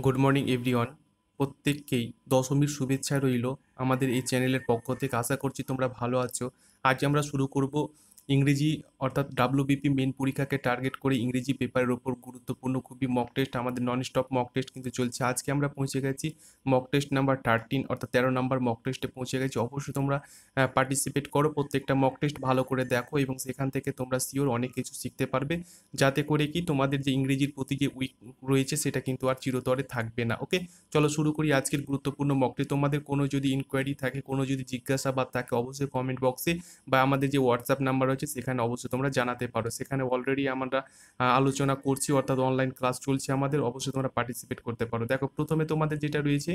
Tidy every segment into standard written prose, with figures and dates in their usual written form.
Good morning everyone. প্রত্যেককেই দশমীর শুভেচ্ছা রইল আমাদের এই চ্যানেলের পক্ষ থেকে। আশা করছি তোমরা ভালো আছো। আজ আমরা শুরু করব ইংরেজি, অর্থাৎ ডাব্লিউবিপি মেন পরীক্ষাকে টার্গেট করে ইংরেজি পেপারের ওপর গুরুত্বপূর্ণ খুবই মক টেস্ট। আমাদের নন স্টপ মক টেস্ট কিন্তু চলছে। আজকে আমরা পৌঁছে গেছি মক টেস্ট নাম্বার 13, অর্থাৎ 13 নাম্বার মক টেস্টে পৌঁছে গেছি। অবশ্যই তোমরা পার্টিসিপেট করো, প্রত্যেকটা মক টেস্ট ভালো করে দেখো এবং সেখান থেকে তোমরা শিওর অনেক কিছু শিখতে পারবে, যাতে করে কি তোমাদের যে ইংরেজির প্রতি যে উইক রয়েছে সেটা কিন্তু আর চিরতরে থাকবে না। ওকে, চলো শুরু করি আজকের গুরুত্বপূর্ণ মকটি। তোমাদের কোনো যদি ইনকোয়ারি থাকে, কোনো যদি জিজ্ঞাসাবাদ থাকে, অবশ্যই কমেন্ট বক্সে বা আমাদের যে হোয়াটসঅ্যাপ নাম্বার রয়েছে সেখানে অবশ্যই তোমরা জানাতে পারো। সেখানে অলরেডি আমরা আলোচনা করছি, অর্থাৎ অনলাইন ক্লাস চলছে আমাদের। অবশ্যই তোমরা পার্টিসিপেট করতে পারো। দেখো, প্রথমে তোমাদের যেটা রয়েছে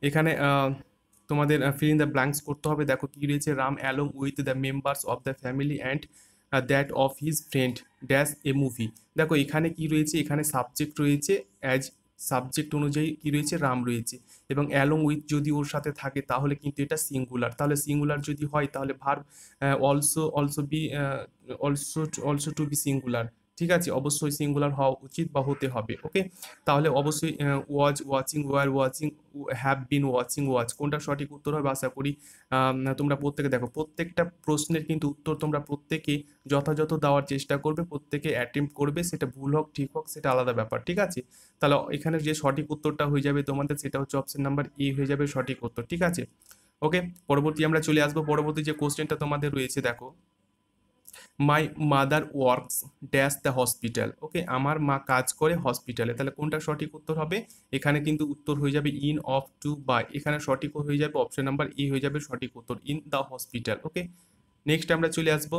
এখানে তোমাদের ফিল ইন দ্য ব্ল্যাঙ্কস করতে হবে। দেখো কি রয়েছে, Ram along with the members of the family and that of his friend dash a movie. দেখো এখানে কি রয়েছে, এখানে সাবজেক্ট রয়েছে, অ্যাজ সাবজেক্ট অনুযায়ী কি রয়েছে, রাম রয়েছে, এবং অ্যালং উইথ যদি ওর সাথে থাকে তাহলে কিন্তু এটা সিঙ্গুলার। তাহলে সিঙ্গুলার যদি হয় তাহলে verb also also be also also to be singular. ঠিক আছে, অবশ্যই সিঙ্গুলার হওয়া উচিত বা হতে হবে। ওকে, তাহলে অবশ্যই was watching, were watching, have been watching, watch কোনটা সঠিক উত্তর হবে আশা করি তোমরা প্রত্যেকে দেখো। প্রত্যেকটা প্রশ্নের কিন্তু উত্তর তোমরা প্রত্যেকে যথাযথ দেওয়ার চেষ্টা করবে, প্রত্যেকে অ্যাটেম্প্ট করবে, সেটা ভুল হোক ঠিক হোক সেটা আলাদা ব্যাপার। ঠিক আছে, তাহলে এখানে যে সঠিক উত্তরটা হয়ে যাবে তোমাদের সেটা হচ্ছে অপশন নাম্বার এ হয়ে যাবে সঠিক উত্তর। ঠিক আছে, ওকে, পরবর্তী আমরা চলে আসবো। পরবর্তী যে কোশ্চেনটা তোমাদের রয়েছে, দেখো, my mother works dash the hospital. Okay, আমার মা কাজ করে হসপিটালে। তাহলে কোনটা সঠিক উত্তর হবে? এখানে কিন্তু উত্তর হয়ে যাবে ইন, অফ, টু, বাই। এখানে সঠিক হয়ে যাবে অপশন নাম্বার এ হয়ে যাবে সঠিক উত্তর, in the hospital. Okay, next আমরা চলে আসবো,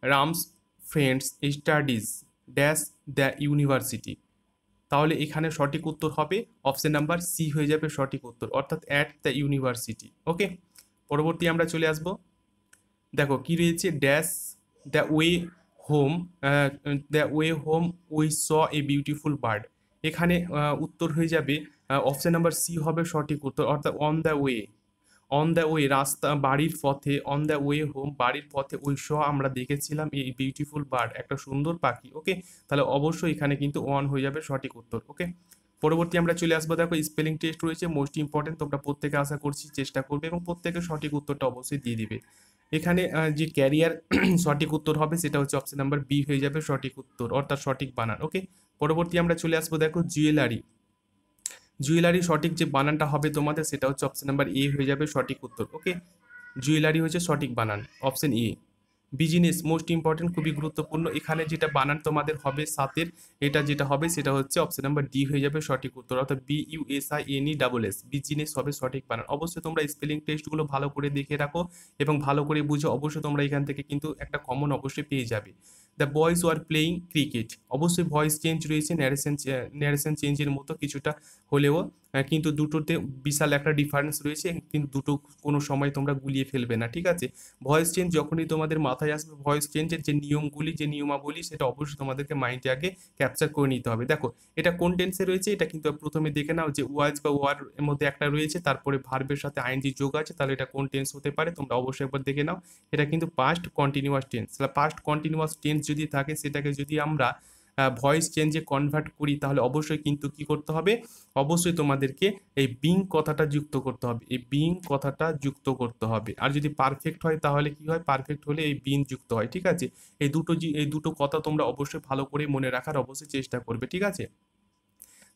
Ram's friends studies dash the university. তাহলে এখানে সঠিক উত্তর হবে অপশন নাম্বার সি হয়ে যাবে সঠিক উত্তর, অর্থাৎ অ্যাট দ্য ইউনিভার্সিটি। ওকে, পরবর্তী আমরা চলে আসবো। দেখো কি রয়েছে, dash the way home, the way home we saw a beautiful bird. এখানে উত্তর হয়ে যাবে অপশন নাম্বার সি হবে সঠিক উত্তর, অর্থাৎ on the way. On the way রাস্তা, বাড়ির পথে, অন দ্য ওয়ে হোম বাড়ির পথে ওই আমরা দেখেছিলাম এই বিউটিফুল বার্ড, একটা সুন্দর পাখি। ওকে, তাহলে অবশ্যই এখানে কিন্তু ওয়ান হয়ে যাবে সঠিক উত্তর। ওকে, পরবর্তী আমরা চলে আসবো। দেখো স্পেলিং টেস্ট রয়েছে, মোস্ট ইম্পর্টেন্ট, তোমরা প্রত্যেকে আশা করছি চেষ্টা করবে এবং প্রত্যেকে সঠিক উত্তরটা অবশ্যই দিয়ে দিবে। এখানে যে ক্যারিয়ার সঠিক উত্তর হবে সেটা হচ্ছে অপশন নাম্বার বি হয়ে যাবে সঠিক উত্তর, অর্থাৎ সঠিক বানান। ওকে, পরবর্তী আমরা চলে আসবো। দেখো জুয়েলারি, জুয়েলারি সঠিক যে বানানটা হবে তোমাদের সেটা হচ্ছে অপশন নাম্বার এ হয়ে যাবে সঠিক উত্তর। ওকে, জুয়েলারি হচ্ছে সঠিক বানান, option A. Business most important, খুবই গুরুত্বপূর্ণ। এখানে যেটা বানান তোমাদের হবে সাতের, এটা যেটা হবে সেটা হচ্ছে অপশন নাম্বার ডি হয়ে যাবে সঠিক উত্তর, অর্থাৎ BUSINESS, বিজনেস হবে সঠিক বানান। অবশ্যই তোমরা স্পেলিং টেস্টগুলো ভালো করে দেখে রাখো এবং ভালো করে বুঝো। অবশ্যই তোমরা এখান থেকে কিন্তু একটা কমন অবশ্যই পেয়ে যাবে। The boys were playing cricket, অবশ্যই ভয়েস চেঞ্জ রয়েছে, ন্যারেশন চেঞ্জের মতো কিছুটা হলেও কিন্তু দুটোতে বিশাল একটা ডিফারেন্স রয়েছে, কিন্তু দুটো কোনো সময় তোমরা গুলিয়ে ফেলবে না। ঠিক আছে, ভয়েস চেঞ্জ যখনই তোমাদের মাথায় আসবে, ভয়েস চেঞ্জের যে নিয়মগুলি, যে নিয়মাবলী, সেটা অবশ্যই তোমাদেরকে মাইন্ডে আগে ক্যাপচার করে নিতে হবে। দেখো এটা কোন টেন্সে রয়েছে, এটা কিন্তু প্রথমে দেখে নাও যে ওয়াজ বা ওয়ার এর মধ্যে একটা রয়েছে, তারপরে ভার্বের সাথে আইএনজি যোগ আছে, তাহলে এটা কোন টেন্স হতে পারে তোমরা অবশ্যই একবার দেখে নাও। এটা কিন্তু পাস্ট কন্টিনিউয়াস টেন্স। তাহলে পাস্ট কন্টিনিউয়াস টেন্স যদি থাকে সেটাকে যদি আমরা ভয়েস চেঞ্জে কনভার্ট করি তাহলে অবশ্যই কিন্তু কি করতে হবে, অবশ্যই তোমাদেরকে এই বিং কথাটা যুক্ত করতে হবে, এই বিং কথাটা যুক্ত করতে হবে। আর যদি পারফেক্ট হয় তাহলে কি হয়, পারফেক্ট হলে এই বিন যুক্ত হয়। ঠিক আছে, এই দুটো কথা তোমরা অবশ্যই ভালো করে মনে রাখার অবশ্যই চেষ্টা করবে। ঠিক আছে,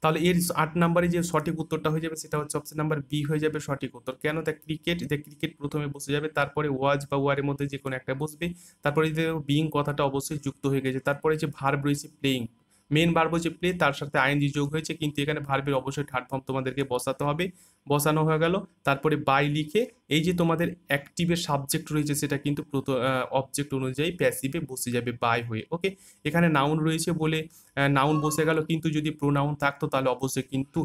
তাহলে এর 8 নম্বরে যে সঠিক উত্তরটা হয়ে যাবে সেটা হচ্ছে অপশন নাম্বার বি হয়ে যাবে সঠিক উত্তর। কেন? দ্য ক্রিকেট প্রথমে বসে যাবে, তারপরে ওয়াজ বা ওয়ারের মধ্যে যে কোনো একটা বসবে, তারপরে যে বিইং কথাটা অবশ্যই যুক্ত হয়ে গেছে, তারপরে যে ভার্ব রয়েছে প্লেইং, মেন ভার্ব হচ্ছে প্লে, তার সাথে আইএনজি যোগ হয়েছে, কিন্তু এখানে ভার্বের অবশ্যই থার্ড ফর্ম তোমাদেরকে বসাতে হবে। বসানো হয়ে গেল, তারপরে বাই লিখে এই যে তোমাদের অ্যাক্টিভের সাবজেক্ট রয়েছে সেটা কিন্তু অবজেক্ট অনুযায়ী প্যাসিভে বসে যাবে বাই হয়ে। ওকে, এখানে নাউন রয়েছে বলে নাউন বসে গেল, কিন্তু যদি প্রোনাউন থাকতো তাহলে অবশ্যই কিন্তু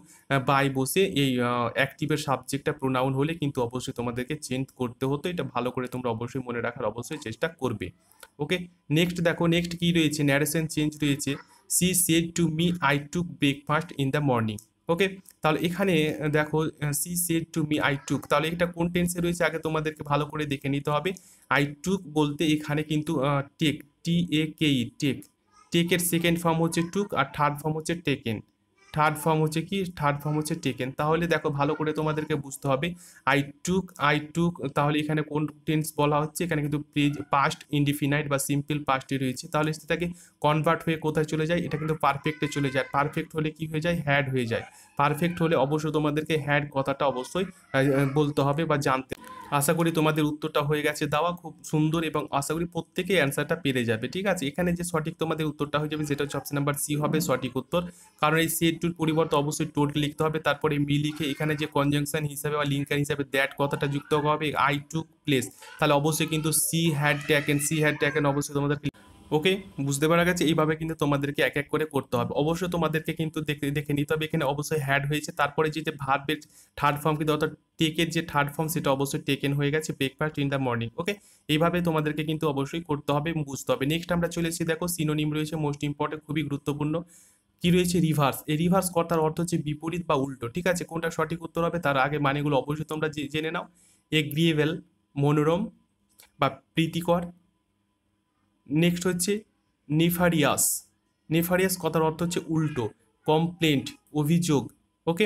বাই বসে এই অ্যাক্টিভের সাবজেক্টটা প্রোনাউন হলে কিন্তু অবশ্যই তোমাদেরকে চেঞ্জ করতে হতো। এটা ভালো করে তোমরা অবশ্যই মনে রাখার অবশ্যই চেষ্টা করবে। ওকে, নেক্সট দেখো, নেক্সট কি রয়েছে, ন্যারেশন চেঞ্জ রয়েছে, she said to me I took breakfast in the morning. Okay, তাহলে এখানে দেখো she said to me I took, তাহলে এটা কোন টেন্সে রয়েছে আগে তোমাদেরকে ভালো করে দেখে নিতে হবে। আই টুক বলতে এখানে কিন্তু টেক, TAKE, টেক, টেকের সেকেন্ড ফর্ম হচ্ছে টুক আর থার্ড ফর্ম হচ্ছে টেকেন। থার্ড ফর্ম হচ্ছে কি, থার্ড ফর্ম হচ্ছে টেকেন। তাহলে দেখো ভালো করে তোমাদেরকে বুঝতে হবে আই টুক, তাহলে এখানে কোন টেন্স বলা হচ্ছে, এখানে কিন্তু পাস্ট ইনডিফিনাইট বা সিম্পল পাস্টে রয়েছে, তাহলে সেটাকে কনভার্ট হয়ে কোথায় চলে যায়, এটা কিন্তু পারফেক্টে চলে যায়। পারফেক্ট হলে কি হয়ে যায়, হ্যাড হয়ে যায়। পারফেক্ট হলে অবশ্যই তোমাদেরকে হ্যাড কথাটা অবশ্যই বলতে হবে বা জানতে। আশা করি তোমাদের উত্তরটা হয়ে গেছে দেওয়া, খুব সুন্দর, এবং আশা করি প্রত্যেকেই অ্যান্সারটা পেরে যাবে। ঠিক আছে, এখানে যে সঠিক তোমাদের উত্তরটা হয়ে যাবে সেটা হচ্ছে অপশন নাম্বার সি হবে সঠিক উত্তর। কারণ এই সেট টুর পরিবর্তে অবশ্যই টোট লিখতে হবে, তারপরে মি লিখে এখানে যে কনজাংশন হিসাবে বা লিঙ্কার হিসাবে দ্যাট কথাটা যুক্ত হবে আই টুক প্লেস, তাহলে অবশ্যই কিন্তু সি হ্যাড ট্যাকেন অবশ্যই তোমাদের। ওকে, বুঝতে পারা গেছে। এইভাবে কিন্তু তোমাদেরকে এক এক করে করতে হবে। অবশ্যই তোমাদেরকে কিন্তু দেখে দেখে নিতে হবে এখানে অবশ্যই হ্যাড হয়েছে, তারপরে যে ভার্বের থার্ড ফর্ম কিন্তু অর্থাৎ টেকের যে থার্ড ফর্ম সেটা অবশ্যই টেকেন হয়ে গেছে, ব্রেকফাস্ট ইন দ্য মর্নিং। ওকে, এইভাবে তোমাদেরকে কিন্তু অবশ্যই করতে হবে এবং বুঝতে হবে। নেক্সট আমরা চলে এসেছি, দেখো সিনোনিম রয়েছে মোস্ট ইম্পর্টেন্ট, খুবই গুরুত্বপূর্ণ। কি রয়েছে, রিভার্স। এই রিভার্স কথার অর্থ হচ্ছে বিপরীত বা উল্টো। ঠিক আছে, কোনটা সঠিক উত্তর হবে তার আগে মানেগুলো অবশ্যই তোমরা জেনে নাও। এগ্রিয়েবল, মনোরম বা প্রীতিকর। নেক্সট হচ্ছে নেফারিয়াস। নেফারিয়াস কথার অর্থ হচ্ছে উল্টো। কমপ্লেন্ট, অভিযোগ। ওকে,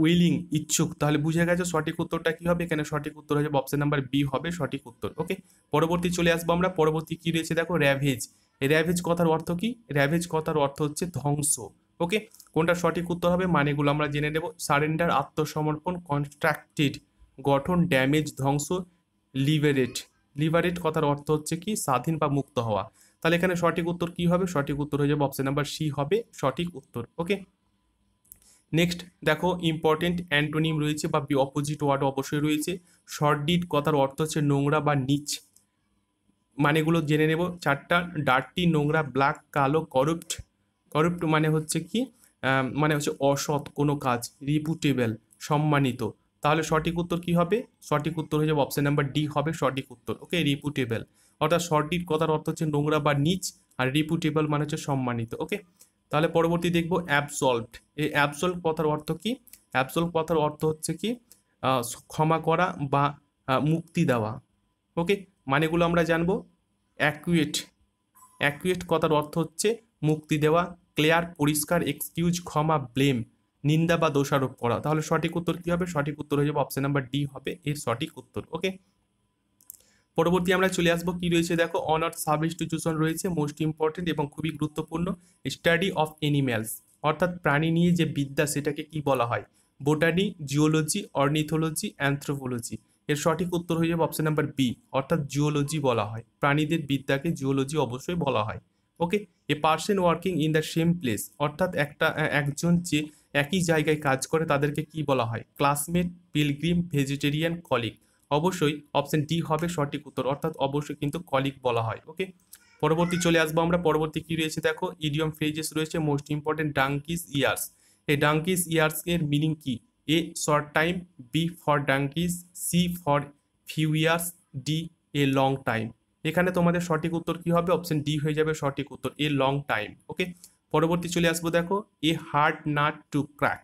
উইলিং, ইচ্ছুক। তাহলে বুঝে গেছে সঠিক উত্তরটা কি হবে, এখানে সঠিক উত্তর হয়ে যাবে অপশন নাম্বার বি হবে সঠিক উত্তর। ওকে, পরবর্তী চলে আসবো আমরা। পরবর্তী কি রয়েছে দেখো, র্যাভেজ। র্যাভেজ কথার অর্থ কি, র্যাভেজ কথার অর্থ হচ্ছে ধ্বংস। ওকে, কোনটা সঠিক উত্তর হবে মানেগুলো আমরা জেনে নেব। সারেন্ডার, আত্মসমর্পণ। কনস্ট্রাক্টেড, গঠন। ড্যামেজ, ধ্বংস। লিবারেট। লিবারেট কথার অর্থ হচ্ছে কি, স্বাধীন বা মুক্ত হওয়া। তাহলে এখানে সঠিক উত্তর কি হবে, সঠিক উত্তর হয়ে যাবে অপশন নাম্বার সি হবে সঠিক উত্তর। ওকে, নেক্সট দেখো ইম্পর্টেন্ট অ্যান্টোনিম রয়েছে বা অপোজিট ওয়ার্ড অবশ্যই রয়েছে। শর্টডিড কথার অর্থ হচ্ছে নোংরা বা নিচ। মানেগুলো জেনে নেব চারটা। ডার্টি, নোংরা। ব্ল্যাক, কালো। করুপ্ট। করুপ্ট মানে হচ্ছে কি, মানে হচ্ছে অসৎ কোনো কাজ। রিপুটেবল, সম্মানিত। তাহলে সঠিক উত্তর কি হবে, সঠিক উত্তর হয়ে যাবে অপশন নাম্বার ডি হবে সঠিক উত্তর। ওকে, রিপুটেবল অর্থাৎ শর্টডিড কথার অর্থ হচ্ছে নোংরা বা নিচ, আর রিপুটেবল মানে হচ্ছে সম্মানিত। ওকে, তাহলে পরবর্তী দেখবো অ্যাবসলভড। এই অ্যাবসলভ কথার অর্থ কি, অ্যাবসলভ কথার অর্থ হচ্ছে কি, ক্ষমা করা বা মুক্তি দেওয়া। ওকে, মানেগুলো আমরা জানবো। অ্যাকুয়েট। অ্যাকুয়েট কথার অর্থ হচ্ছে মুক্তি দেওয়া। ক্লিয়ার, পরিষ্কার। এক্সকিউজ, ক্ষমা। ব্লেম, নিন্দা বা দোষারোপ করা। তাহলে সঠিক উত্তর কি হবে, সঠিক উত্তর হয়ে যাবে অপশন নাম্বার ডি হবে এর সঠিক উত্তর। ওকে, পরবর্তী আমরা চলে আসবো কি রয়েছে দেখো, অনার্স সাবস্টিটিউশন রয়েছে মোস্ট ইম্পর্টেন্ট এবং খুবই গুরুত্বপূর্ণ। স্টাডি অফ এনিম্যালস অর্থাৎ প্রাণী নিয়ে যে বিদ্যা সেটাকে কি বলা হয়, বোটানি, জিওলজি, অর্নিথোলজি, অ্যানথ্রোপোলজি। এর সঠিক উত্তর হয়ে যাবে অপশন নাম্বার বি অর্থাৎ জিওলজি বলা হয়। প্রাণীদের বিদ্যাকে জিওলজি অবশ্যই বলা হয়। Okay, a person working in the same place অর্থাৎ একজন যে একই জায়গায় কাজ করে তাদেরকে কি বলা হয়, ক্লাসমেট, পিলগ্রিম, ভেজিটেরিয়ান, কলিগ। অবশ্যই অপশন ডি হবে সঠিক উত্তর অর্থাৎ অবশ্যই কিন্তু কলিগ বলা হয়। ওকে, পরবর্তী চলে আসবো আমরা। পরবর্তী কি রয়েছে দেখো, ইডিয়ম ফ্রেজেস রয়েছে মোস্ট ইম্পর্টেন্ট। Donkey's years. এই ডাঙ্কিস ইয়ার্স এর মিনিং কি, A short time, B for donkey's, C for few years, D a long time. এখানে তোমাদের সঠিক উত্তর কি হবে, অপশন ডি হয়ে যাবে সঠিক উত্তর, এ লং টাইম। ওকে, পরবর্তী চলে আসবো দেখো, এ হার্ড নাট টু ক্র্যাক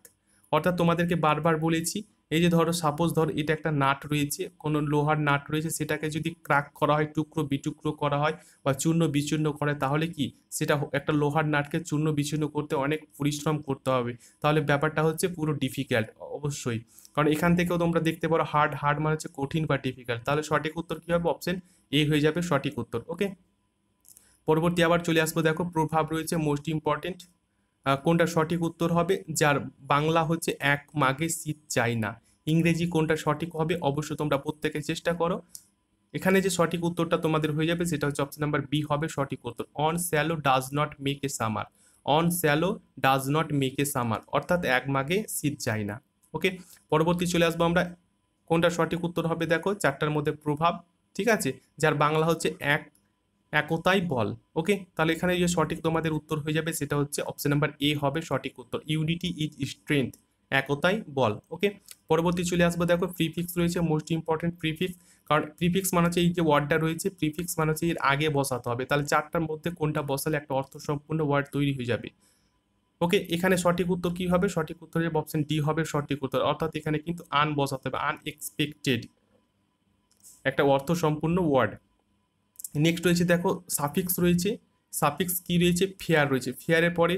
অর্থাৎ তোমাদেরকে বারবার বলেছি, এই যে ধরো সাপোজ ধরো এটা একটা নাট রয়েছে, কোনো লোহার নাট রয়েছে, সেটাকে যদি ক্র্যাক করা হয়, টুকরো বিটুকরো করা হয় বা চূর্ণ বিচূর্ণ করে, তাহলে কি সেটা একটা লোহার নাটকে চূর্ণ বিচূর্ণ করতে অনেক পরিশ্রম করতে হবে। তাহলে ব্যাপারটা হচ্ছে পুরো ডিফিকাল্ট অবশ্যই, কারণ এখান থেকেও তোমরা দেখতে পারো হার্ড, হার্ড মানে হচ্ছে কঠিন বা ডিফিকাল্ট। তাহলে সঠিক উত্তর কি হবে, অপশন এ হয়ে যাবে সঠিক উত্তর। ওকে, পরবর্তী আবার চলে আসবো দেখো, প্রভাব রয়েছে মোস্ট ইম্পর্টেন্ট। কোনটা সঠিক উত্তর হবে, যার বাংলা হচ্ছে এক মাঘে শীত যায় না। ইংরেজি কোনটা সঠিক হবে অবশ্যই তোমরা প্রত্যেকে চেষ্টা করো। এখানে যে সঠিক উত্তরটা তোমাদের হয়ে যাবে সেটা হচ্ছে অপশন নাম্বার বি হবে সঠিক উত্তর। On swallow does not make a summer. On swallow does not make a summer অর্থাৎ এক মাঘে শীত যায় না। ওকে, পরবর্তী চলে আসবো আমরা। কোনটা সঠিক উত্তর হবে দেখো, চারটার মধ্যে প্রভাব, ঠিক আছে, যার বাংলা হচ্ছে এক, একতাই বল। ওকে, তাহলে এখানে যে সঠিক তোমাদের উত্তর হয়ে যাবে সেটা হচ্ছে অপশন নাম্বার এ হবে সঠিক উত্তর, ইউনিটি ইজ স্ট্রেংথ, একতাই বল। ওকে, পরবর্তী চলে আসবো দেখো, প্রিফিক্স রয়েছে মোস্ট ইম্পর্টেন্ট। প্রিফিক্স, কারণ প্রিফিক্স মানে হচ্ছে এই যে ওয়ার্ডটা রয়েছে, প্রিফিক্স মানে হচ্ছে এর আগে বসাতে হবে। তাহলে চারটার মধ্যে কোনটা বসালে একটা অর্থ সম্পূর্ণ ওয়ার্ড তৈরি হয়ে যাবে। ওকে, এখানে সঠিক উত্তর কি হবে, সঠিক উত্তর হবে অপশন ডি হবে সঠিক উত্তর অর্থাৎ এখানে কিন্তু আন বসাতে হবে, আনএক্সপেক্টেড, একটা অর্থ সম্পূর্ণ ওয়ার্ড। নেক্সট রয়েছে দেখো সাফিক্স রয়েছে। সাফিক্স কি রয়েছে, ফেয়ার রয়েছে। ফেয়ারের পরে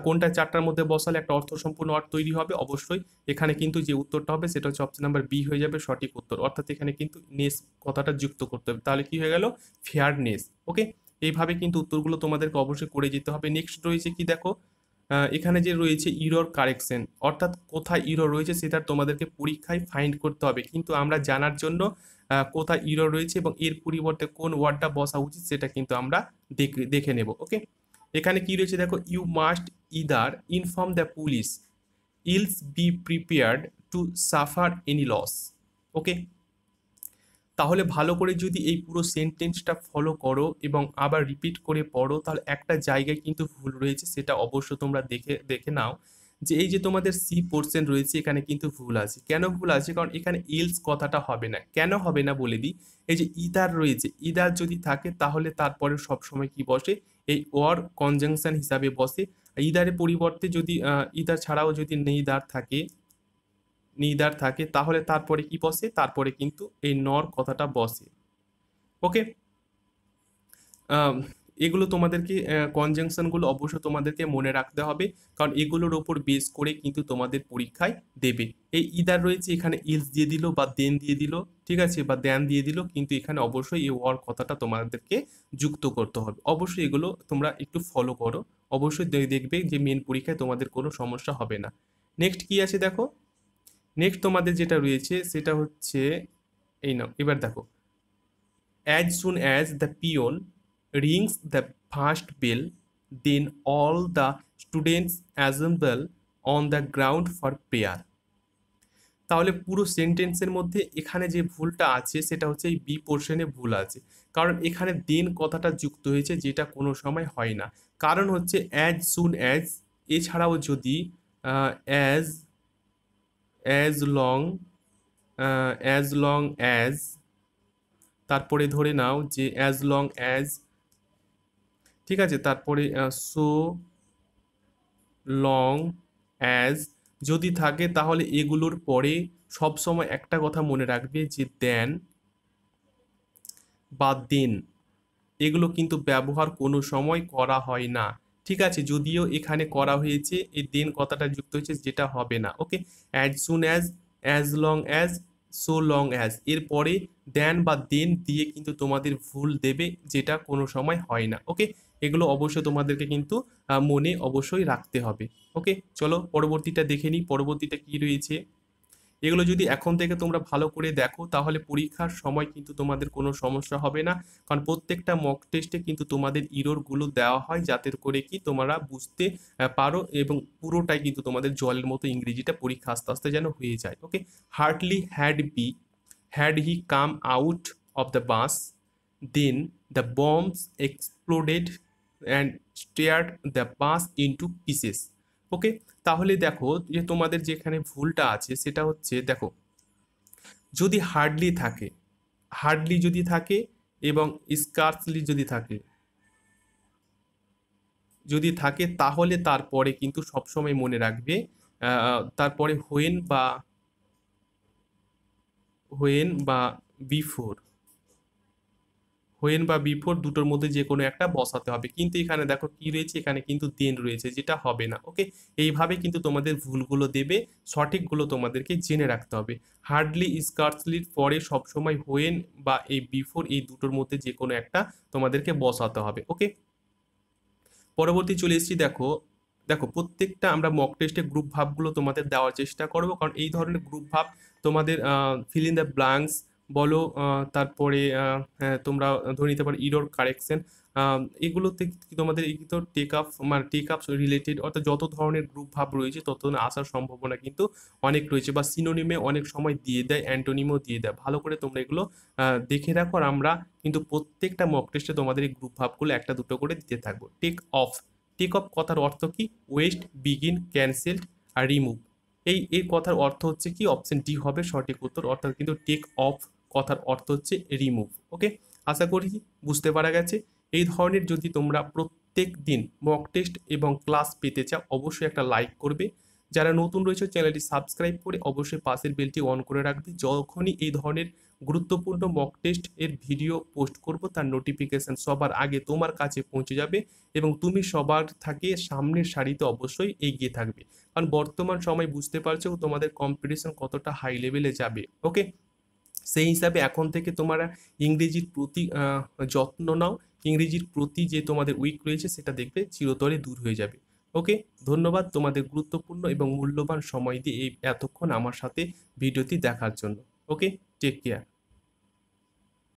কোনটা চারটার মধ্যে বসালে একটা অর্থসম্পূর্ণ ওয়ার্ড তৈরি হবে? অবশ্যই এখানে কিন্তু যে উত্তরটা হবে সেটা হচ্ছে অপশন নাম্বার বি হয়ে যাবে সঠিক উত্তর। অর্থাৎ এখানে কিন্তু নেস কথাটা যুক্ত করতে হবে, তাহলে কি হয়ে গেল? ফেয়ারনেস। ওকে, এইভাবে কিন্তু উত্তরগুলো তোমাদেরকে অবশ্যই করে যেতে হবে। নেক্সট রয়েছে কি দেখো, এখানে যে রয়েছে ইরর কারেকশন, অর্থাৎ কোথায় ইরর রয়েছে সেটা তোমাদেরকে পরীক্ষায় ফাইন্ড করতে হবে, কিন্তু আমরা জানার জন্য কোথায় ইরর রয়েছে এবং এর পরিবর্তে কোন ওয়ার্ডটা বসা উচিত সেটা কিন্তু আমরা দেখে নেব। ওকে, এখানে কি রয়েছে দেখো, you must either inform the police else be prepared to suffer any loss. Okay, তাহলে ভালো করে যদি এই পুরো সেন্টেন্সটা ফলো করো এবং আবার রিপিট করে পড়ো, তাহলে একটা জায়গায় কিন্তু ভুল রয়েছে, সেটা অবশ্য তোমরা দেখে দেখে নাও যে এই যে তোমাদের সি পোর্শন রয়েছে এখানে কিন্তু ভুল আছে। কেন ভুল আছে? কারণ এখানে ইলস কথাটা হবে না। কেন হবে না বলে দিই, এই যে ইদার রয়েছে, ইদার যদি থাকে তাহলে তারপরে সবসময় কি বসে, এই ওর কনজাংশন হিসাবে বসে। ইদারের পরিবর্তে যদি ইদার ছাড়াও যদি নেইদার থাকে, নিদার থাকে, তাহলে তারপরে কি বসে? তারপরে কিন্তু এই নর কথাটা বসে। ওকে, এগুলো তোমাদেরকে কনজাংশনগুলো অবশ্য তোমাদেরকে মনে রাখতে হবে, কারণ এগুলোর ওপর বেস করে কিন্তু তোমাদের পরীক্ষায় দেবে। এই ইদার রয়েছে, এখানে ইলস দিয়ে দিল বা দেন দিয়ে দিল, ঠিক আছে, বা দেন দিয়ে দিল, কিন্তু এখানে অবশ্যই এই ওয়ার কথাটা তোমাদেরকে যুক্ত করতে হবে। অবশ্যই এগুলো তোমরা একটু ফলো করো, অবশ্যই দেখবে যে মেন পরীক্ষায় তোমাদের কোনো সমস্যা হবে না। নেক্সট কি আছে দেখো, নেক্সট তোমাদের যেটা রয়েছে সেটা হচ্ছে এই নাও, এবার দেখো, as soon as the peon rings the first bell then all the students assemble on the ground for prayer. তাহলে পুরো সেন্টেন্সের মধ্যে এখানে যে ভুলটা আছে সেটা হচ্ছে এই বি পোর্শনে ভুল আছে, কারণ এখানে দেন কথাটা যুক্ত হয়েছে, যেটা কোনো সময় হয় না। কারণ হচ্ছে অ্যাজ সুন অ্যাজ, এছাড়াও যদি as as long as long as, তারপরে ধরে নাও যে অ্যাজ লং অ্যাজ, ঠিক আছে, তারপরে সো লং অ্যাজ যদি থাকে, তাহলে এগুলোর পরে সবসময় একটা কথা মনে রাখবে যে দেন বা দেন, এগুলো কিন্তু ব্যবহার কোনো সময় করা হয় না। ঠিক আছে, যদিও এখানে করা হয়েছে, এই দেন কথাটা যুক্ত হয়েছে, যেটা হবে না। Okay, as soon as, as long as, so long as, এরপরে দেন বা দেন দিয়ে কিন্তু তোমাদের ভুল দেবে, যেটা কোনো সময় হয় না। ওকে, এগুলো অবশ্যই তোমাদেরকে কিন্তু মনে অবশ্যই রাখতে হবে। ওকে, চলো পরবর্তীটা দেখে নিই, পরবর্তীটা কি রয়েছে। এগুলো যদি এখন থেকে তোমরা ভালো করে দেখো, তাহলে পরীক্ষার সময় কিন্তু তোমাদের কোনো সমস্যা হবে না, কারণ প্রত্যেকটা মক টেস্টে কিন্তু তোমাদের ইররগুলো দেওয়া হয় যাতে করে কি তোমরা বুঝতে পারো, এবং পুরোটাই কিন্তু তোমাদের জলের মতো ইংরেজিটা পরীক্ষা আস্তে আস্তে যেন হয়ে যায়। Okay, hardly had he come out of the bus then the bombs exploded and stared the bus into pieces. Okay, তাহলে দেখো যে তোমাদের যেখানে ভুলটা আছে সেটা হচ্ছে, দেখো যদি হার্ডলি থাকে, হার্ডলি যদি থাকে এবং স্কার্সলি যদি থাকে তাহলে তারপরে কিন্তু সবসময় মনে রাখবে তারপরে হোয়েন বা বিফোর, হোয়েন বা বিফোর দুটোর মধ্যে যে কোনো একটা বসাতে হবে। কিন্তু এখানে দেখো কি রয়েছে, এখানে কিন্তু দেন রয়েছে, যেটা হবে না। ওকে, এইভাবে কিন্তু তোমাদের ভুলগুলো দেবে, সঠিকগুলো তোমাদেরকে জেনে রাখতে হবে। হার্ডলি স্কার্সলির পরে সবসময় হোয়েন বা এই বিফোর, এই দুটোর মধ্যে যে কোনো একটা তোমাদেরকে বসাতে হবে। ওকে, পরবর্তী চলে এসেছি। দেখো দেখো প্রত্যেকটা আমরা মক টেস্টে গ্রুপ ভাবগুলো তোমাদের দেওয়ার চেষ্টা করব, কারণ এই ধরনের গ্রুপ ভাব তোমাদের ফিল ইন দ্য ব্ল্যাঙ্কস বলো, তারপরে তোমরা ধরে নিতে পারো ইরর কারেকশন, এগুলোতে কি তোমাদের এই তো টেক আপ রিলেটেড, অর্থাৎ যত ধরনের গ্রুপ ভাব রয়েছে তত আসার সম্ভাবনা কিন্তু অনেক রয়েছে, বা সিনোনিমে অনেক সময় দিয়ে দেয়, অ্যান্টোনিমও দিয়ে দেয়। ভালো করে তোমরা এগুলো দেখে রাখো, আর আমরা কিন্তু প্রত্যেকটা মক টেস্টে তোমাদের এই গ্রুপ ভাবগুলো একটা দুটো করে দিতে থাকবো। টেক অফ কথার অর্থ কি? ওয়েস্ট, বিগিন, ক্যান্সেলড আর রিমুভ। এই কথার অর্থ হচ্ছে কি? অপশন ডি হবে সঠিক উত্তর, অর্থাৎ কিন্তু টেক অফ কথার অর্থ হচ্ছে রিমুভ। ওকে, আশা করি বুঝতে পারা গেছে। এই ধরনের যদি তোমরা প্রত্যেক দিন মক টেস্ট এবং ক্লাস পেতে চাও, অবশ্যই একটা লাইক করবে। যারা নতুন রয়েছে চ্যানেলটি সাবস্ক্রাইব করে অবশ্যই পাশের বেলটি অন করে রাখবে, যখনই এই ধরনের গুরুত্বপূর্ণ মক টেস্ট এর ভিডিও পোস্ট করব, তার নোটিফিকেশন সবার আগে তোমার কাছে পৌঁছে যাবে এবং তুমি সবার থেকে সামনের সারিতে অবশ্যই এগিয়ে থাকবে। কারণ বর্তমান সময় বুঝতে পারছো তোমাদের কম্পিটিশন কতটা হাই লেভেলে যাবে। ওকে, সেই হিসাবে এখন থেকে তোমরা ইংরেজির প্রতি যত্ন নাও। ইংরেজির প্রতি যে তোমাদের উইক রয়েছে সেটা দেখবে চিরতরে দূর হয়ে যাবে। ওকে, ধন্যবাদ তোমাদের গুরুত্বপূর্ণ এবং মূল্যবান সময় দিয়ে এই এতক্ষণ আমার সাথে ভিডিওটি দেখার জন্য। ওকে, টেক কেয়ার।